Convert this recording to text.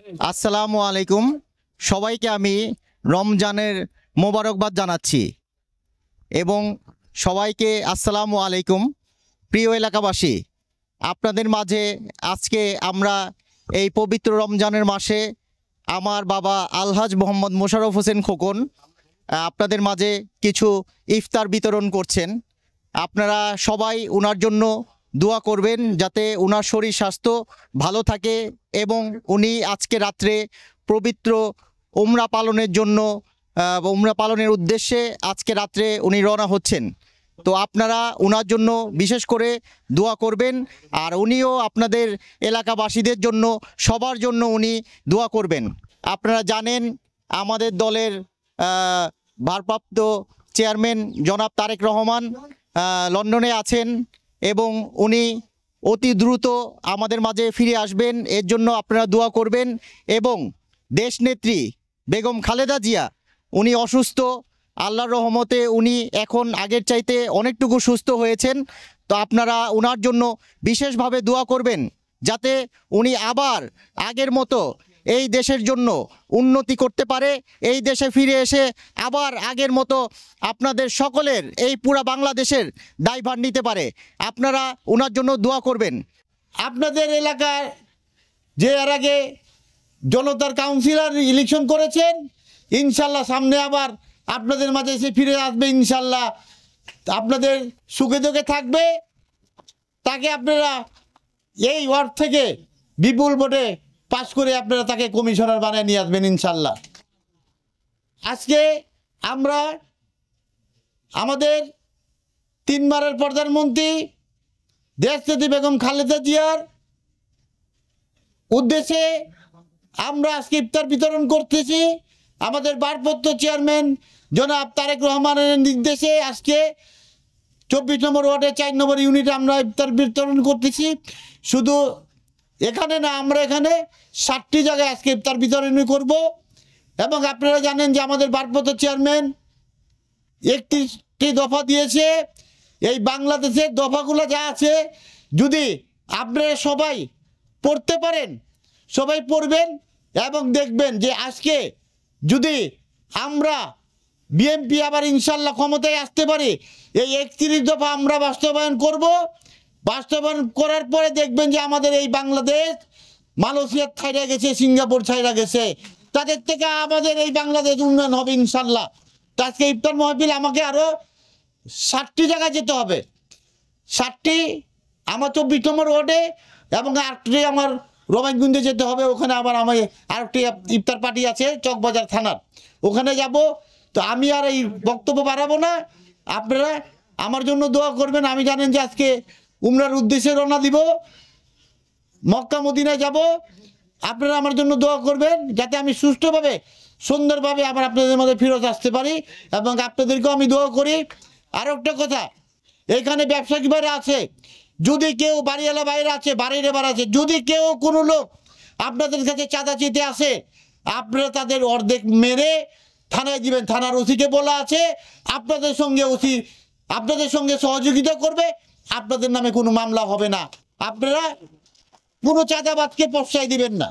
আসসালামু আলাইকুম। সবাইকে আমি রমজানের মোবারকবাদ জানাচ্ছি এবং সবাইকে আসসালামু আলাইকুম। প্রিয় এলাকাবাসী, আপনাদের মাঝে আজকে আমরা এই পবিত্র রমজানের মাসে আমার বাবা আলহাজ মোহাম্মদ মোশাররফ হোসেন খোকন আপনাদের মাঝে কিছু ইফতার বিতরণ করছেন। আপনারা সবাই ওনার জন্য দোয়া করবেন যাতে ওনার শরীর স্বাস্থ্য ভালো থাকে এবং উনি আজকে রাত্রে পবিত্র উমরা পালনের জন্য উমরা পালনের উদ্দেশ্যে আজকে রাত্রে উনি রওনা হচ্ছেন। তো আপনারা ওনার জন্য বিশেষ করে দোয়া করবেন আর উনিও আপনাদের এলাকাবাসীদের জন্য সবার জন্য উনি দোয়া করবেন। আপনারা জানেন আমাদের দলের ভারপ্রাপ্ত চেয়ারম্যান জনাব তারেক রহমান লন্ডনে আছেন এবং উনি অতি দ্রুত আমাদের মাঝে ফিরে আসবেন, এর জন্য আপনারা দোয়া করবেন। এবং দেশনেত্রী বেগম খালেদা জিয়া উনি অসুস্থ, আল্লাহর রহমতে উনি এখন আগের চাইতে অনেকটুকু সুস্থ হয়েছেন। তো আপনারা ওনার জন্য বিশেষভাবে দোয়া করবেন যাতে উনি আবার আগের মতো এই দেশের জন্য উন্নতি করতে পারে, এই দেশে ফিরে এসে আবার আগের মতো আপনাদের সকলের এই পুরা বাংলাদেশের দায়ভার নিতে পারে। আপনারা ওনার জন্য দোয়া করবেন। আপনাদের এলাকায় যে এর আগে জনতার কাউন্সিলর ইলেকশন করেছেন, ইনশাল্লাহ সামনে আবার আপনাদের মাঝে এসে ফিরে আসবে। ইনশাল্লাহ আপনাদের সুখে দুঃখে থাকবে। তাকে আপনারা এই ওয়ার্ড থেকে বিপুল ভোটে পাস করে আপনারা তাকে কমিশনার বানিয়ে নিয়ে আসবেন ইনশাল্লাহ। আজকে আমরা আমাদের 3 বারের প্রধানমন্ত্রী দেশনেত্রী বেগম খালেদা জিয়ার উদ্দেশ্যে আমরা আজকে ইফতার বিতরণ করতেছি। আমাদের ভারপ্রাপ্ত চেয়ারম্যান জনাব তারেক রহমানের নির্দেশে আজকে 24 নম্বর ওয়ার্ডে 4 নম্বর ইউনিটে আমরা ইফতার বিতরণ করতেছি। শুধু এখানে না, আমরা এখানে 60টি জায়গায় আজকে ইফতার বিতরণ করব। এবং আপনারা জানেন যে আমাদের ভারপ্রাপ্ত চেয়ারম্যান 31টি দফা দিয়েছে। এই বাংলাদেশের দফাগুলো যা আছে যদি আপনারা সবাই পড়তে পারেন, সবাই পড়বেন এবং দেখবেন যে আজকে যদি আমরা বিএনপি আবার ইনশাল্লাহ ক্ষমতায় আসতে পারি, এই 31 দফা আমরা বাস্তবায়ন করব। বাস্তবায়ন করার পরে দেখবেন যে আমাদের এই বাংলাদেশ মালয়েশিয়া ছাইড়া গেছে, সিঙ্গাপুর ছাইড়া গেছে, তাদের থেকে আমাদের এই বাংলাদেশ উন্নয়ন হবে ইনশাল্লাহ। তো আজকে ইফতার মাহফিল আমাকে আরও 60টি জায়গায় যেতে হবে। 60টি আমার 24 নম্বর ওয়ার্ডে এবং 8টি আমার রমাইগঞ্জে যেতে হবে। ওখানে আবার আমার আরেকটি ইফতার পার্টি আছে চকবাজার থানার, ওখানে যাব। তো আমি আর এই বক্তব্য বাড়াবো না, আপনারা আমার জন্য দোয়া করবেন। আমি জানেন যে আজকে উমরার উদ্দেশ্যে রওনা দিব, মক্কা মদিনায় যাব। আপনারা আমার জন্য দোয়া করবেন যাতে আমি সুষ্ঠুভাবে সুন্দরভাবে আবার আপনাদের মধ্যে ফেরত আসতে পারি এবং আপনাদেরকেও আমি দোয়া করি। আর একটা কথা, এখানে ব্যবসায়ী বাইরে আছে, যদি কেউ বাড়িওয়ালা বাইরে আছে, বাড়ির এবার আছে, যদি কেউ কোনো লোক আপনাদের কাছে চাঁদা চেতে আসে, আপনারা তাদের অর্ধেক মেরে থানায় দিবেন। থানার ওসিকে বলা আছে আপনাদের সঙ্গে সহযোগিতা করবে, আপনাদের নামে কোনো মামলা হবে না। আপনারা কোনো চাঁদাবাদকে প্রশ্রয় দিবেন না।